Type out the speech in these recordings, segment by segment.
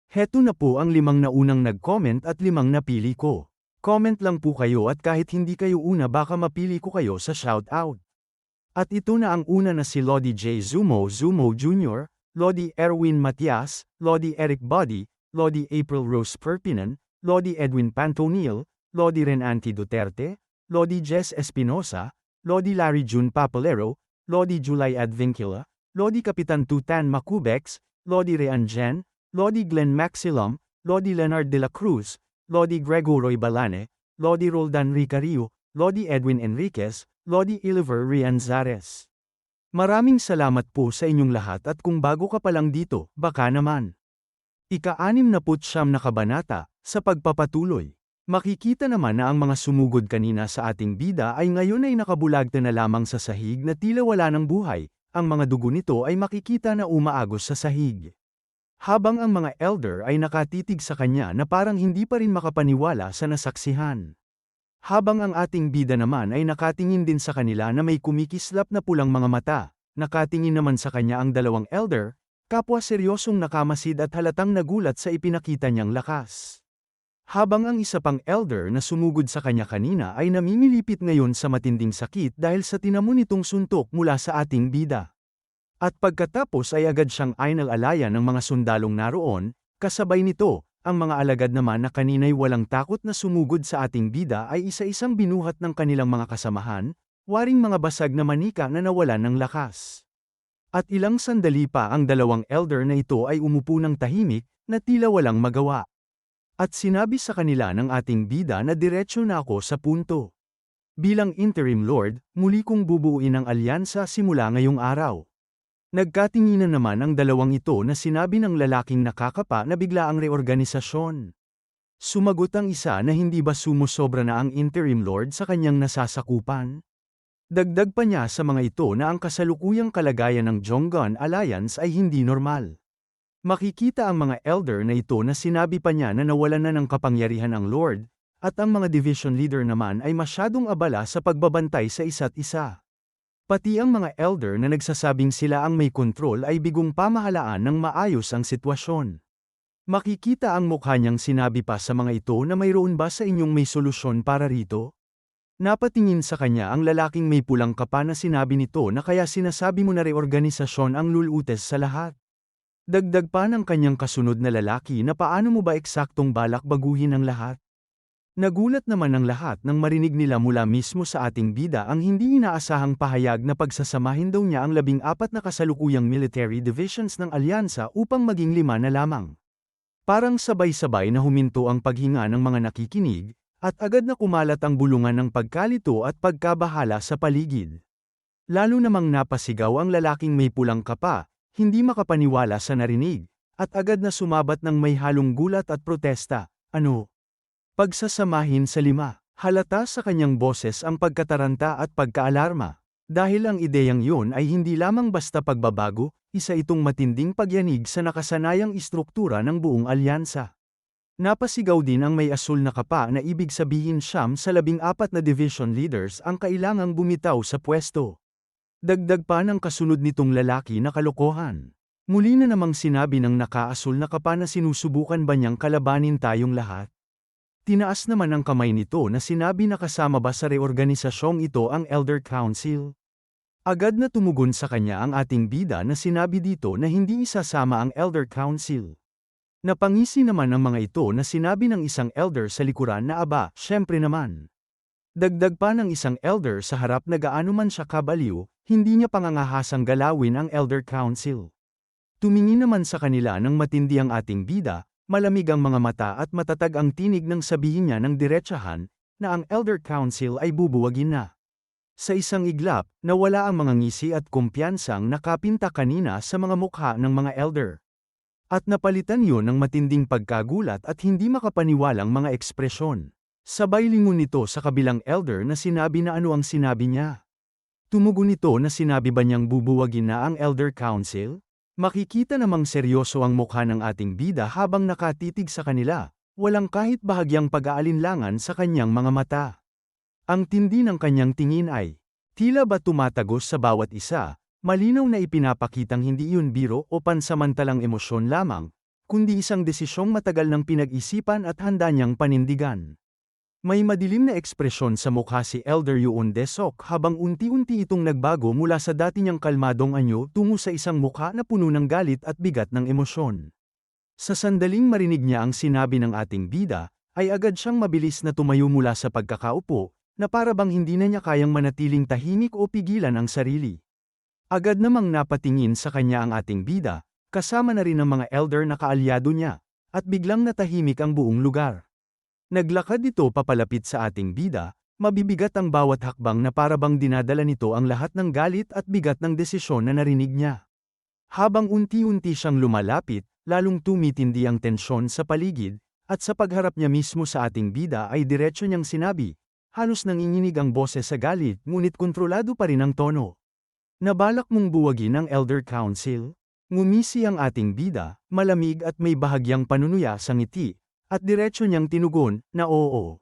Heto na po ang 5 naunang nag-comment at 5 napili ko. Comment lang po kayo at kahit hindi kayo una baka mapili ko kayo sa shoutout. At ito na ang una na si Lodi J. Zumo Jr., Lodi Erwin Matias, Lodi Eric Body, Lodi April Rose Perpinan, Lodi Edwin Pantonil, Lodi Renanti Duterte, Lodi Jess Espinosa, Lodi Larry June Papalero, Lodi July Advincula, Lodi Kapitan Tutan Macubex, Lodi Reanjen, Lodi Glenn Maxilum, Lodi Leonard de la Cruz, Lodi Gregoroy Balane, Lodi Roldan Ricario, Lodi Edwin Enriquez, Lodi Iliver Rianzares. Maraming salamat po sa inyong lahat at kung bago ka pa lang dito, baka naman. Ika-69 na kabanata, sa pagpapatuloy. Makikita naman na ang mga sumugod kanina sa ating bida ay ngayon ay nakabulagta na lamang sa sahig na tila wala ng buhay, ang mga dugo nito ay makikita na umaagos sa sahig. Habang ang mga elder ay nakatitig sa kanya na parang hindi pa rin makapaniwala sa nasaksihan. Habang ang ating bida naman ay nakatingin din sa kanila na may kumikislap na pulang mga mata, nakatingin naman sa kanya ang 2 elder, kapwa seryosong nakamasid at halatang nagulat sa ipinakita niyang lakas. Habang ang isa pang elder na sumugod sa kanya kanina ay namimilipit ngayon sa matinding sakit dahil sa tinamo nitong suntok mula sa ating bida. At pagkatapos ay agad siyang inalalayan ng mga sundalong naroon, kasabay nito, ang mga alagad naman na kanina'y walang takot na sumugod sa ating bida ay isa-isang binuhat ng kanilang mga kasamahan, waring mga basag na manika na nawalan ng lakas. At ilang sandali pa ang 2 elder na ito ay umupo ng tahimik, na tila walang magawa. At sinabi sa kanila ng ating bida na diretsyo na ako sa punto. Bilang interim lord, muli kong bubuuin ang alyansa simula ngayong araw. Nagkatinginan naman ang 2 ito na sinabi ng lalaking nakakapa na bigla ang reorganisasyon. Sumagot ang isa na hindi ba sumusobra na ang interim lord sa kanyang nasasakupan? Dagdag pa niya sa mga ito na ang kasalukuyang kalagayan ng Jonggon Alliance ay hindi normal. Makikita ang mga elder na ito na sinabi pa niya na nawalan na ng kapangyarihan ang lord, at ang mga division leader naman ay masyadong abala sa pagbabantay sa isa't isa. Pati ang mga elder na nagsasabing sila ang may kontrol ay bigong pamahalaan ng maayos ang sitwasyon. Makikita ang mukha niyang sinabi pa sa mga ito na mayroon ba sa inyong may solusyon para rito? Napatingin sa kanya ang lalaking may pulang kapa na sinabi nito na kaya sinasabi mo na reorganisasyon ang lulutes sa lahat. Dagdag pa ng kanyang kasunod na lalaki na paano mo ba eksaktong balak baguhin ang lahat? Nagulat naman ang lahat nang marinig nila mula mismo sa ating bida ang hindi inaasahang pahayag na pagsasamahin daw niya ang 14 na kasalukuyang military divisions ng alyansa upang maging 5 na lamang. Parang sabay-sabay na huminto ang paghinga ng mga nakikinig, at agad na kumalat ang bulungan ng pagkalito at pagkabahala sa paligid. Lalo namang napasigaw ang lalaking may pulang kapa, hindi makapaniwala sa narinig, at agad na sumabat ng may halong gulat at protesta, ano? Pagsasamahin sa 5, halata sa kanyang boses ang pagkataranta at pagkaalarma. Dahil ang ideyang yun ay hindi lamang basta pagbabago, isa itong matinding pagyanig sa nakasanayang istruktura ng buong alyansa. Napasigaw din ang may asul na kapa na ibig sabihin siyam sa 14 na division leaders ang kailangang bumitaw sa pwesto. Dagdag pa ng kasunod nitong lalaki na kalokohan. Muli na namang sinabi ng nakaasul na kapa na sinusubukan ba niyang kalabanin tayong lahat? Tinaas naman ang kamay nito na sinabi na kasama ba sa reorganisasyong ito ang Elder Council? Agad na tumugon sa kanya ang ating bida na sinabi dito na hindi isasama ang Elder Council. Napangisi naman ang mga ito na sinabi ng isang elder sa likuran na aba, syempre naman. Dagdag pa ng isang elder sa harap na gaano man siya kabaliw, hindi niya pangangahasang galawin ang Elder Council. Tumingin naman sa kanila ng matindi ang ating bida, malamig ang mga mata at matatag ang tinig nang sabihin niya ng diretsahan, na ang Elder Council ay bubuwagin na. Sa isang iglap, nawala ang mga ngisi at kumpiyansang nakapinta kanina sa mga mukha ng mga elder. At napalitan yun ng matinding pagkagulat at hindi makapaniwalang mga ekspresyon. Sabay lingon nito sa kabilang elder na sinabi na ano ang sinabi niya. Tumugon nito na sinabi ba niyang bubuwagin na ang Elder Council? Makikita namang seryoso ang mukha ng ating bida habang nakatitig sa kanila, walang kahit bahagyang pag-aalinlangan sa kanyang mga mata. Ang tindi ng kanyang tingin ay, tila ba tumatagos sa bawat isa, malinaw na ipinapakitang hindi iyon biro o pansamantalang emosyon lamang, kundi isang desisyong matagal ng pinag-isipan at handa niyang panindigan. May madilim na ekspresyon sa mukha si Elder Yoon Desok habang unti-unti itong nagbago mula sa dati niyang kalmadong anyo tungo sa isang mukha na puno ng galit at bigat ng emosyon. Sa sandaling marinig niya ang sinabi ng ating bida, ay agad siyang mabilis na tumayo mula sa pagkakaupo, na para bang hindi na niya kayang manatiling tahimik o pigilan ang sarili. Agad namang napatingin sa kanya ang ating bida, kasama na rin ang mga elder na kaalyado niya, at biglang natahimik ang buong lugar. Naglakad ito papalapit sa ating bida, mabibigat ang bawat hakbang na para bang dinadala nito ang lahat ng galit at bigat ng desisyon na narinig niya. Habang unti-unti siyang lumalapit, lalong tumitindi ang tensyon sa paligid, at sa pagharap niya mismo sa ating bida ay diretso niyang sinabi, halos nanginginig ang boses sa galit ngunit kontrolado pa rin ang tono. Nabalak mong buwagin ang Elder Council? Ngumisi ang ating bida, malamig at may bahagyang panunuya sa ngiti, at diretso niyang tinugon, na oo.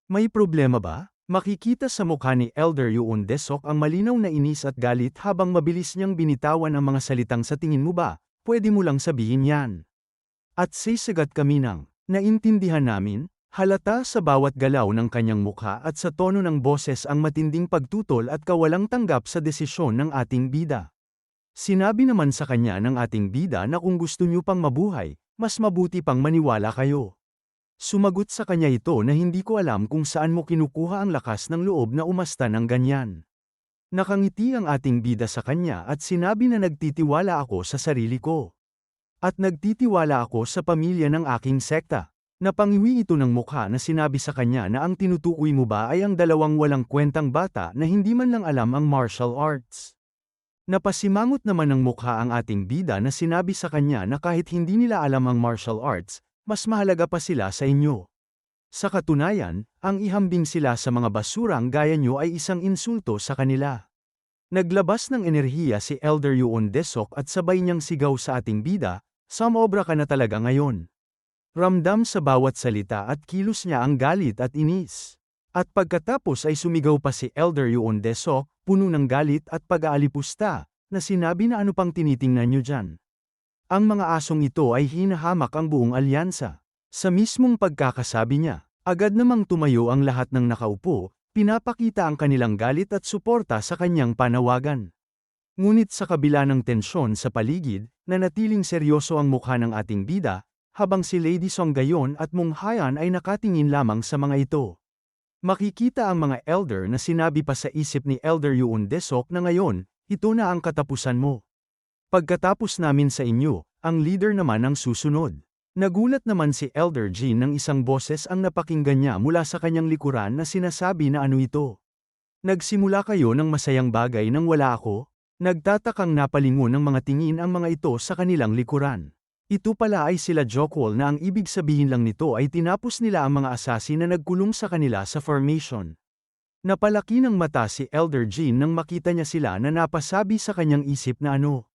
May problema ba? Makikita sa mukha ni Elder Yoon Desok ang malinaw na inis at galit habang mabilis niyang binitawan ang mga salitang sa tingin mo ba, pwede mo lang sabihin yan. At sisagat kami ng, naintindihan namin, halata sa bawat galaw ng kanyang mukha at sa tono ng boses ang matinding pagtutol at kawalang tanggap sa desisyon ng ating bida. Sinabi naman sa kanya ng ating bida na kung gusto niyo pang mabuhay, mas mabuti pang maniwala kayo. Sumagot sa kanya ito na hindi ko alam kung saan mo kinukuha ang lakas ng loob na umasta ng ganyan. Nakangiti ang ating bida sa kanya at sinabi na nagtitiwala ako sa sarili ko. At nagtitiwala ako sa pamilya ng aking sekta. Napangiwi ito ng mukha na sinabi sa kanya na ang tinutukoy mo ba ay ang dalawang walang kwentang bata na hindi man lang alam ang martial arts. Napasimangot naman ng mukha ang ating bida na sinabi sa kanya na kahit hindi nila alam ang martial arts, mas mahalaga pa sila sa inyo. Sa katunayan, ang ihambing sila sa mga basurang gaya nyo ay isang insulto sa kanila. Naglabas ng enerhiya si Elder Yoon Desok at sabay niyang sigaw sa ating bida, sumobra ka na talaga ngayon. Ramdam sa bawat salita at kilos niya ang galit at inis. At pagkatapos ay sumigaw pa si Elder Yoon Desok, puno ng galit at pag-aalipusta, na sinabi na ano pang tinitingnan niyo dyan. Ang mga asong ito ay hinahamak ang buong alyansa. Sa mismong pagkakasabi niya, agad namang tumayo ang lahat ng nakaupo, pinapakita ang kanilang galit at suporta sa kanyang panawagan. Ngunit sa kabila ng tensyon sa paligid, nanatiling seryoso ang mukha ng ating bida, habang si Lady Song Gayon at Mong Hayan ay nakatingin lamang sa mga ito. Makikita ang mga elder na sinabi pa sa isip ni Elder Yoon Desok na ngayon, ito na ang katapusan mo. Pagkatapos namin sa inyo, ang leader naman ang susunod. Nagulat naman si Elder Jin ng isang boses ang napakinggan niya mula sa kanyang likuran na sinasabi na ano ito. Nagsimula kayo ng masayang bagay nang wala ako? Nagtatakang napalingon ng mga tingin ang mga ito sa kanilang likuran. Ito pala ay sila Jokwol na ang ibig sabihin lang nito ay tinapos nila ang mga assassin na nagkulong sa kanila sa formation. Napalaki ng mata si Elder Jin nang makita niya sila na napasabi sa kanyang isip na ano.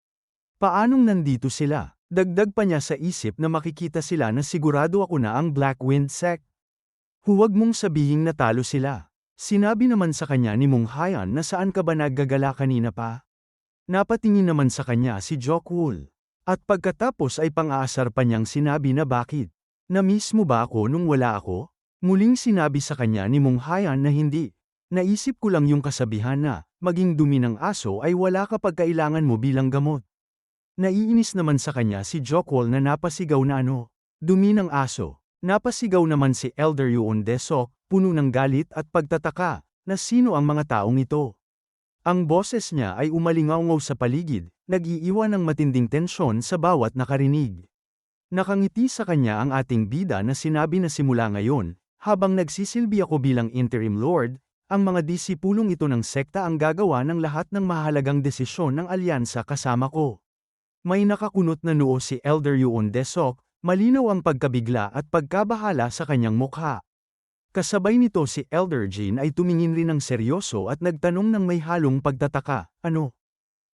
Paanong nandito sila? Dagdag pa niya sa isip na makikita sila na sigurado ako na ang Black Wind Sect. Huwag mong sabihing natalo sila. Sinabi naman sa kanya ni Mong Hayan na saan ka ba naggagala kanina pa? Napatingin naman sa kanya si Jokwol. At pagkatapos ay pang-aasar pa niyang sinabi na bakit? Na-miss mo ba ako nung wala ako? Muling sinabi sa kanya ni Mong Hayan na hindi. Naisip ko lang yung kasabihan na, maging dumi ng aso ay wala kapag kailangan mo bilang gamot. Naiinis naman sa kanya si Jokwol na napasigaw na ano, dumi ng aso. Napasigaw naman si Elder Yoon Desok, puno ng galit at pagtataka, na sino ang mga taong ito. Ang boses niya ay umalingaw sa paligid, nag-iiwan ng matinding tensyon sa bawat nakarinig. Nakangiti sa kanya ang ating bida na sinabi na simula ngayon, habang nagsisilbi ako bilang interim lord, ang mga disipulong ito ng sekta ang gagawa ng lahat ng mahalagang desisyon ng alyansa kasama ko. May nakakunot na noo si Elder Yoon Desok, malinaw ang pagkabigla at pagkabahala sa kanyang mukha. Kasabay nito si Elder Jin ay tumingin rin ng seryoso at nagtanong ng may halong pagtataka, ano?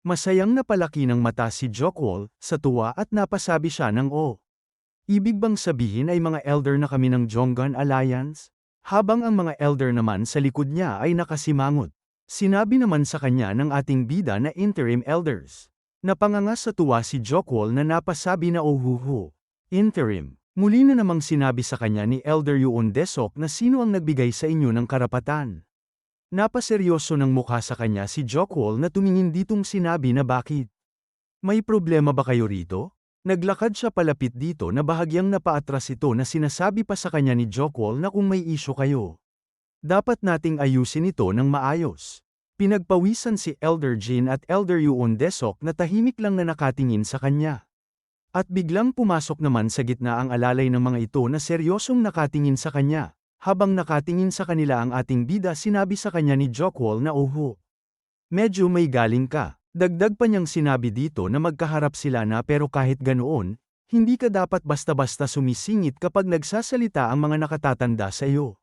Masayang napalaki ng mata si Jokwol, sa tuwa at napasabi siya ng o. Ibig bang sabihin ay mga elder na kami ng Jonggan Alliance? Habang ang mga elder naman sa likod niya ay nakasimangot. Sinabi naman sa kanya ng ating bida na interim elders. Napanganga sa tuwa si Jokwol na napasabi na ohuhu. Interim. Muli na namang sinabi sa kanya ni Elder Yuon Desok na sino ang nagbigay sa inyo ng karapatan. Napaseryoso ng mukha sa kanya si Jokwol na tumingin ditong sinabi na bakit. May problema ba kayo rito? Naglakad siya palapit dito na bahagyang napaatras ito na sinasabi pa sa kanya ni Jokwol na kung may isyu kayo. Dapat nating ayusin ito ng maayos. Pinagpawisan si Elder Jin at Elder Yuon Desok na tahimik lang na nakatingin sa kanya. At biglang pumasok naman sa gitna ang alalay ng mga ito na seryosong nakatingin sa kanya. Habang nakatingin sa kanila ang ating bida sinabi sa kanya ni Jokwol na oho. Medyo may galing ka. Dagdag pa niyang sinabi dito na magkaharap sila na pero kahit ganoon, hindi ka dapat basta-basta sumisingit kapag nagsasalita ang mga nakatatanda sa iyo.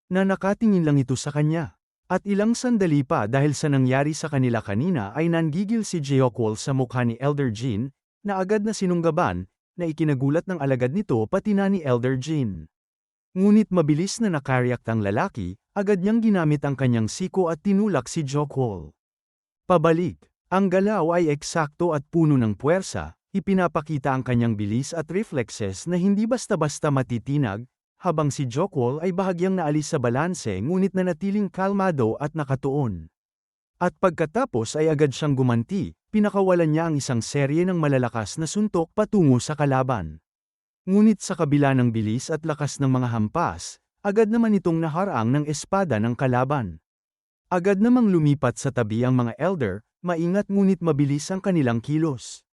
Na nakatingin lang ito sa kanya. At ilang sandali pa dahil sa nangyari sa kanila kanina ay nanggigil si Jokwol sa mukha ni Elder Jin, na agad na sinunggaban, na ikinagulat ng alagad nito pati na ni Elder Jin. Ngunit mabilis na nakaryak ang lalaki, agad niyang ginamit ang kanyang siko at tinulak si Jokwol. Pabalik. Ang galaw ay eksakto at puno ng puwersa, ipinapakita ang kanyang bilis at reflexes na hindi basta-basta matitinag, habang si Jokwol ay bahagyang naalis sa balanse ngunit nanatiling kalmado at nakatuon. At pagkatapos ay agad siyang gumanti, pinakawalan niya ang isang serye ng malalakas na suntok patungo sa kalaban. Ngunit sa kabila ng bilis at lakas ng mga hampas, agad naman itong naharang ng espada ng kalaban. Agad namang lumipat sa tabi ang mga elder, maingat ngunit mabilis ang kanilang kilos.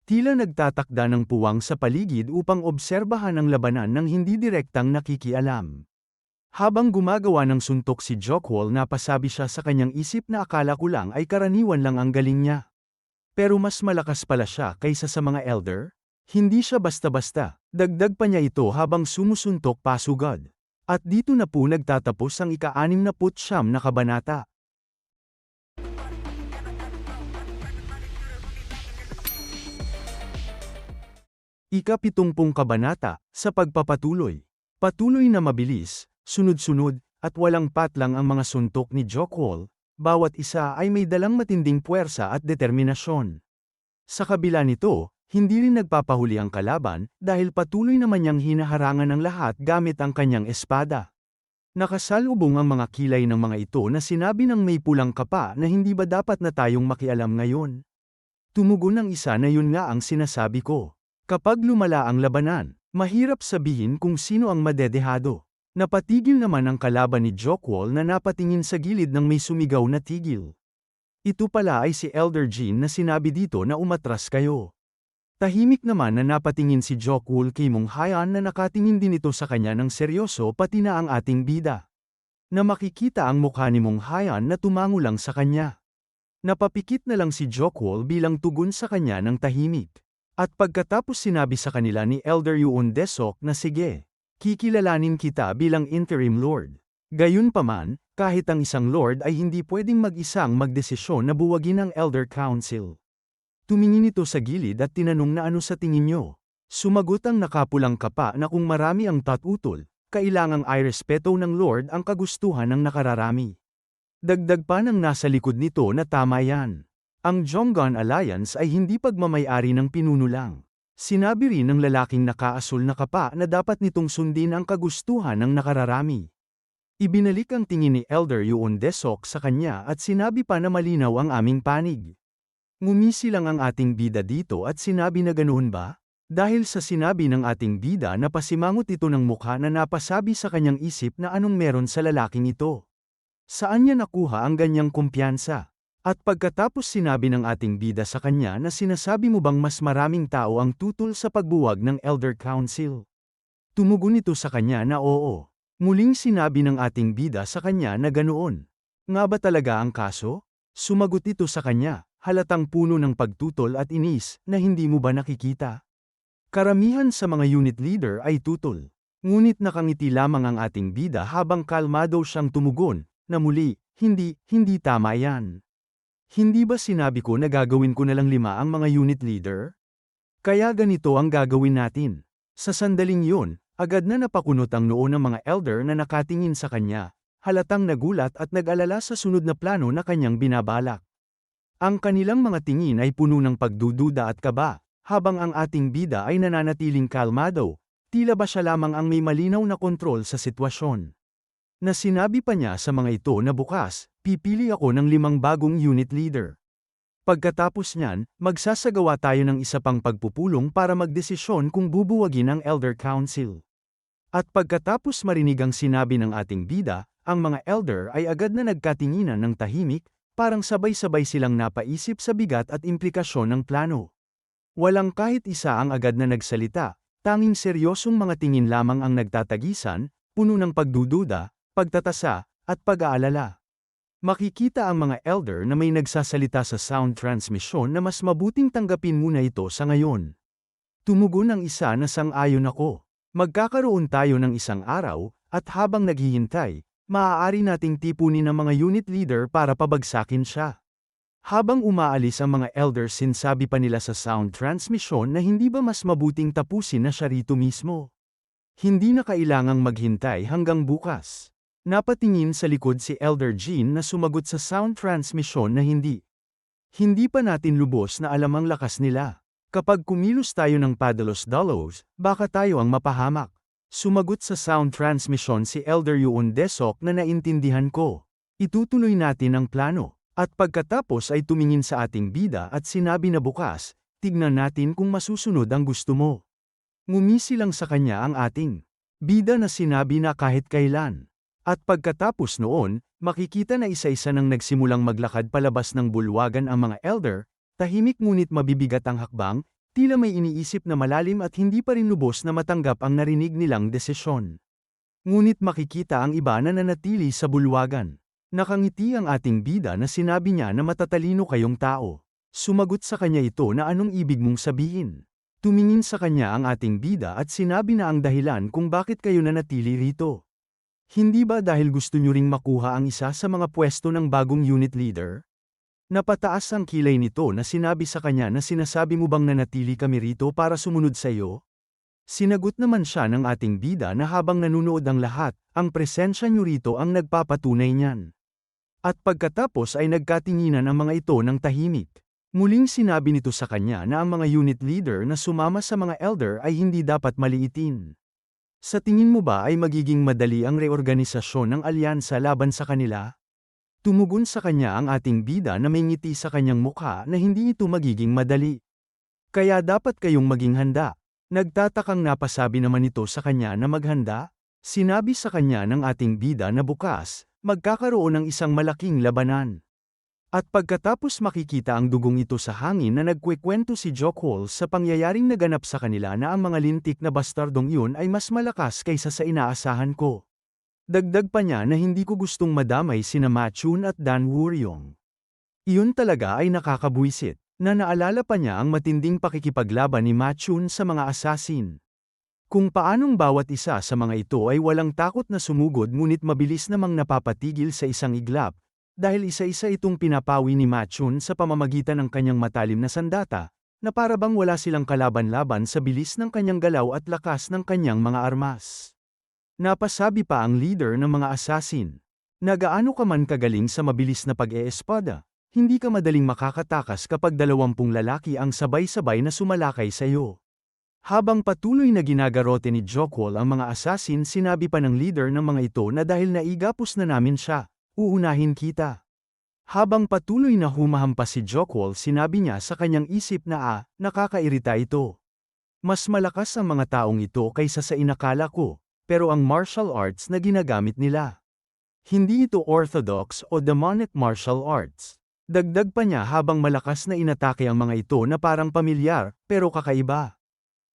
Tila nagtatakda ng puwang sa paligid upang obserbahan ang labanan ng hindi direktang nakikialam. Habang gumagawa ng suntok si Jokwol napasabi siya sa kanyang isip na akala ko lang ay karaniwan lang ang galing niya. Pero mas malakas pala siya kaysa sa mga elder? Hindi siya basta-basta. Dagdag pa niya ito habang sumusuntok pasugad. At dito na po nagtatapos ang ika-69 na kabanata. Ika-70 kabanata, sa pagpapatuloy. Patuloy na mabilis, sunod-sunod, at walang patlang ang mga suntok ni Jokwol, bawat isa ay may dalang matinding puwersa at determinasyon. Sa kabila nito, hindi rin nagpapahuli ang kalaban dahil patuloy naman niyang hinaharangan ang lahat gamit ang kanyang espada. Nakasalubong ang mga kilay ng mga ito na sinabi ng may pulang kapa na hindi ba dapat na tayong makialam ngayon. Tumugon ang isa na yun nga ang sinasabi ko. Kapag lumala ang labanan, mahirap sabihin kung sino ang madedehado. Napatigil naman ang kalaban ni Jokwol na napatingin sa gilid ng may sumigaw na tigil. Ito pala ay si Elder Jin na sinabi dito na umatras kayo. Tahimik naman na napatingin si Jokwol kay Mong Hayan na nakatingin din ito sa kanya ng seryoso pati na ang ating bida. Na makikita ang mukha ni Mong Hayan na tumango lang sa kanya. Napapikit na lang si Jokwol bilang tugon sa kanya ng tahimik. At pagkatapos sinabi sa kanila ni Elder Yuon Desok na sige, kikilalanin kita bilang interim lord. Gayunpaman, kahit ang isang lord ay hindi pwedeng mag-isang magdesisyon na buwagin ang Elder Council. Tumingin ito sa gilid at tinanong na ano sa tingin nyo. Sumagot ang nakapulang kapa na kung marami ang tatutol, kailangang ay respeto ng lord ang kagustuhan ng nakararami. Dagdag pa ng nasa likod nito na tama yan. Ang Jonggon Alliance ay hindi pagmamay-ari ng pinuno lang. Sinabi rin ng lalaking nakaasul na kapa na dapat nitong sundin ang kagustuhan ng nakararami. Ibinalik ang tingin ni Elder Yuon Desok sa kanya at sinabi pa na malinaw ang aming panig. Ngumisi lang ang ating bida dito at sinabi na ganoon ba? Dahil sa sinabi ng ating bida napasimangot ito ng mukha na napasabi sa kanyang isip na anong meron sa lalaking ito. Saan niya nakuha ang ganyang kumpiyansa? At pagkatapos sinabi ng ating bida sa kanya na sinasabi mo bang mas maraming tao ang tutol sa pagbuwag ng Elder Council? Tumugon ito sa kanya na oo. Muling sinabi ng ating bida sa kanya na ganoon. Nga ba talaga ang kaso? Sumagot ito sa kanya, halatang puno ng pagtutol at inis na hindi mo ba nakikita? Karamihan sa mga unit leader ay tutol. Ngunit nakangiti lamang ang ating bida habang kalmado siyang tumugon, na muli, hindi tama yan. Hindi ba sinabi ko na gagawin ko na lang 5 ang mga unit leader? Kaya ganito ang gagawin natin. Sa sandaling yun, agad na napakunot ang noo ng mga elder na nakatingin sa kanya, halatang nagulat at nag-alala sa sunod na plano na kanyang binabalak. Ang kanilang mga tingin ay puno ng pagdududa at kaba, habang ang ating bida ay nananatiling kalmado, tila ba siya lamang ang may malinaw na kontrol sa sitwasyon. Na sinabi pa niya sa mga ito na bukas, pipili ako ng 5 bagong unit leader. Pagkatapos niyan, magsasagawa tayo ng isa pang pagpupulong para magdesisyon kung bubuwagin ang Elder Council. At pagkatapos marinig ang sinabi ng ating bida, ang mga elder ay agad na nagkatinginan ng tahimik, parang sabay-sabay silang napaisip sa bigat at implikasyon ng plano. Walang kahit isa ang agad na nagsalita, tanging seryosong mga tingin lamang ang nagtatagisan, puno ng pagdududa, pagtatasa, at pag-aalala. Makikita ang mga elder na may nagsasalita sa sound transmission na mas mabuting tanggapin muna ito sa ngayon. Tumugon ang isa na sang-ayon ako. Magkakaroon tayo ng isang araw, at habang naghihintay, maaari nating tipunin ang mga unit leader para pabagsakin siya. Habang umaalis ang mga elders, sinasabi pa nila sa sound transmission na hindi ba mas mabuting tapusin na siya rito mismo. Hindi na kailangang maghintay hanggang bukas. Napatingin sa likod si Elder Jean na sumagot sa sound transmission na hindi. Hindi pa natin lubos na alam ang lakas nila. Kapag kumilos tayo ng padalos-dalos, baka tayo ang mapahamak. Sumagot sa sound transmission si Elder Yuon Desok na naintindihan ko. Itutuloy natin ang plano. At pagkatapos ay tumingin sa ating bida at sinabi na bukas, tignan natin kung masusunod ang gusto mo. Ngumisi lang sa kanya ang ating bida na sinabi na kahit kailan. At pagkatapos noon, makikita na isa-isa nang nagsimulang maglakad palabas ng bulwagan ang mga elder, tahimik ngunit mabibigat ang hakbang, tila may iniisip na malalim at hindi pa rin lubos na matanggap ang narinig nilang desisyon. Ngunit makikita ang iba na nanatili sa bulwagan. Nakangiti ang ating bida na sinabi niya na matatalino kayong tao. Sumagot sa kanya ito na anong ibig mong sabihin. Tumingin sa kanya ang ating bida at sinabi na ang dahilan kung bakit kayo nanatili rito. Hindi ba dahil gusto nyo ring makuha ang isa sa mga pwesto ng bagong unit leader? Napataas ang kilay nito na sinabi sa kanya na sinasabi mo bang nanatili kami rito para sumunod sa iyo? Sinagot naman siya ng ating bida na habang nanunood ang lahat, ang presensya nyo rito ang nagpapatunay niyan. At pagkatapos ay nagkatinginan ang mga ito ng tahimik. Muling sinabi nito sa kanya na ang mga unit leader na sumama sa mga elder ay hindi dapat maliitin. Sa tingin mo ba ay magiging madali ang reorganisasyon ng alyansa laban sa kanila? Tumugon sa kanya ang ating bida na may ngiti sa kanyang mukha na hindi ito magiging madali. Kaya dapat kayong maging handa. Nagtatakang napasabi naman ito sa kanya na maghanda. Sinabi sa kanya ng ating bida na bukas, magkakaroon ng isang malaking labanan. At pagkatapos makikita ang dugong ito sa hangin na nagkwekwento si Jokwol sa pangyayaring naganap sa kanila na ang mga lintik na bastardong iyon ay mas malakas kaysa sa inaasahan ko. Dagdag pa niya na hindi ko gustong madamay sina Ma Chun at Dan Wooryong. Iyon talaga ay nakakabwisit, na naalala pa niya ang matinding pakikipaglaban ni Ma Chun sa mga assassin. Kung paanong bawat isa sa mga ito ay walang takot na sumugod ngunit mabilis namang napapatigil sa isang iglap, dahil isa-isa itong pinapawi ni Ma Chun sa pamamagitan ng kanyang matalim na sandata, na para bang wala silang kalaban-laban sa bilis ng kanyang galaw at lakas ng kanyang mga armas. Napasabi pa ang leader ng mga assassin, "Nagaano ka man kagaling sa mabilis na pag-eespada, hindi ka madaling makakatakas kapag 20 lalaki ang sabay-sabay na sumalakay sa iyo." Habang patuloy na ginagarote ni Jokwol ang mga assassin, sinabi pa ng leader ng mga ito na dahil naigapos na namin siya, uunahin kita. Habang patuloy na humahampas si Jokwol, sinabi niya sa kanyang isip na nakakairita ito. Mas malakas ang mga taong ito kaysa sa inakala ko, pero ang martial arts na ginagamit nila. Hindi ito orthodox o demonic martial arts. Dagdag pa niya habang malakas na inatake ang mga ito na parang pamilyar, pero kakaiba.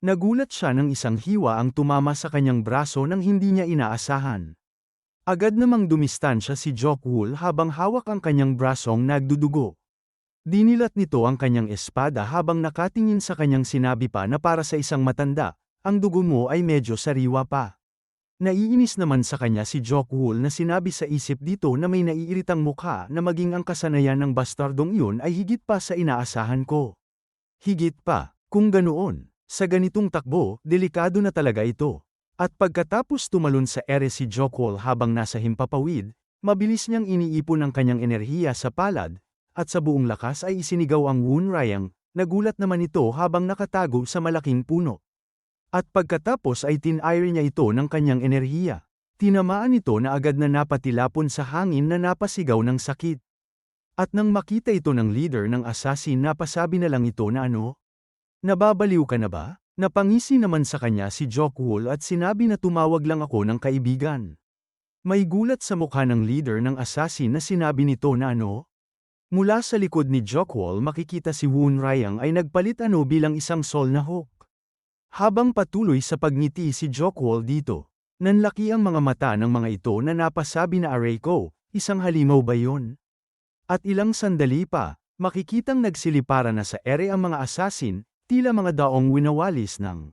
Nagulat siya nang isang hiwa ang tumama sa kanyang braso nang hindi niya inaasahan. Agad namang dumistansya si Jokwol habang hawak ang kanyang brasong nagdudugo. Dinilat nito ang kanyang espada habang nakatingin sa kanyang, sinabi pa na para sa isang matanda, ang dugo mo ay medyo sariwa pa. Naiinis naman sa kanya si Jokwol na sinabi sa isip dito na may naiiritang mukha na maging ang kasanayan ng bastardong iyon ay higit pa sa inaasahan ko. Higit pa, kung ganoon, sa ganitong takbo, delikado na talaga ito. At pagkatapos tumalon sa ere si Jokwol habang nasa himpapawid, mabilis niyang iniipon ang kanyang enerhiya sa palad, at sa buong lakas ay isinigaw ang Wunryang, Nagulat naman ito habang nakatago sa malaking puno. At pagkatapos ay tinire niya ito ng kanyang enerhiya. Tinamaan ito na agad na napatilapon sa hangin na napasigaw ng sakit. At nang makita ito ng leader ng assassin napasabi na lang ito na ano? Nababaliw ka na ba? Napangisi naman sa kanya si Jokwool at sinabi na tumawag lang ako ng kaibigan. May gulat sa mukha ng leader ng assassin na sinabi nito na ano? Mula sa likod ni Jokwool makikita si Woon Ryang ay nagpalit ano bilang isang Sol na Hawk. Habang patuloy sa pagngiti si Jokwool dito, nanlaki ang mga mata ng mga ito na napasabi na aray ko, isang halimaw ba yun? At ilang sandali pa, makikitang nagsilipara na sa ere ang mga assassin, tila mga daong winawalis ng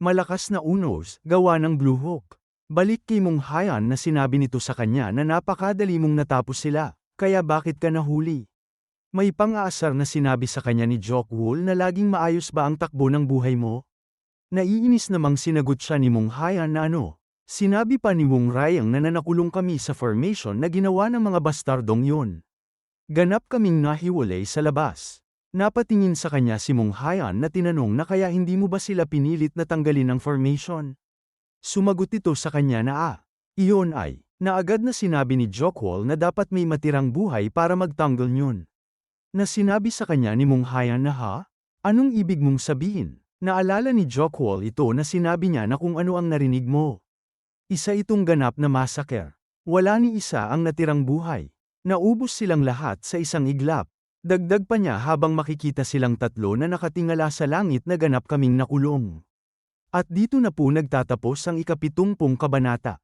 malakas na unos, gawa ng Blue Hawk. Balik kay Mong Hayan na sinabi nito sa kanya na napakadali mong natapos sila, kaya bakit ka nahuli? May pang-aasar na sinabi sa kanya ni Jokwool na laging maayos ba ang takbo ng buhay mo? Naiinis namang sinagot siya ni Mong Hayan na ano. Sinabi pa ni Woon Ryang na nanakulong kami sa formation na ginawa ng mga bastardong yun. Ganap kaming nahiwalay sa labas. Napatingin sa kanya si Mong Hayan na tinanong na kaya hindi mo ba sila pinilit na tanggalin ang formation? Sumagot ito sa kanya na iyon ay, na agad na sinabi ni Jokwool na dapat may matirang buhay para magtanggol yun. Na sinabi sa kanya ni Mong Hayan na anong ibig mong sabihin? Naalala ni Jokwool ito na sinabi niya na kung ano ang narinig mo. Isa itong ganap na massacre. Wala ni isa ang natirang buhay. Naubos silang lahat sa isang iglap. Dagdag pa niya habang makikita silang tatlo na nakatingala sa langit na ganap kaming nakulong. At dito na po nagtatapos ang ika-70 kabanata.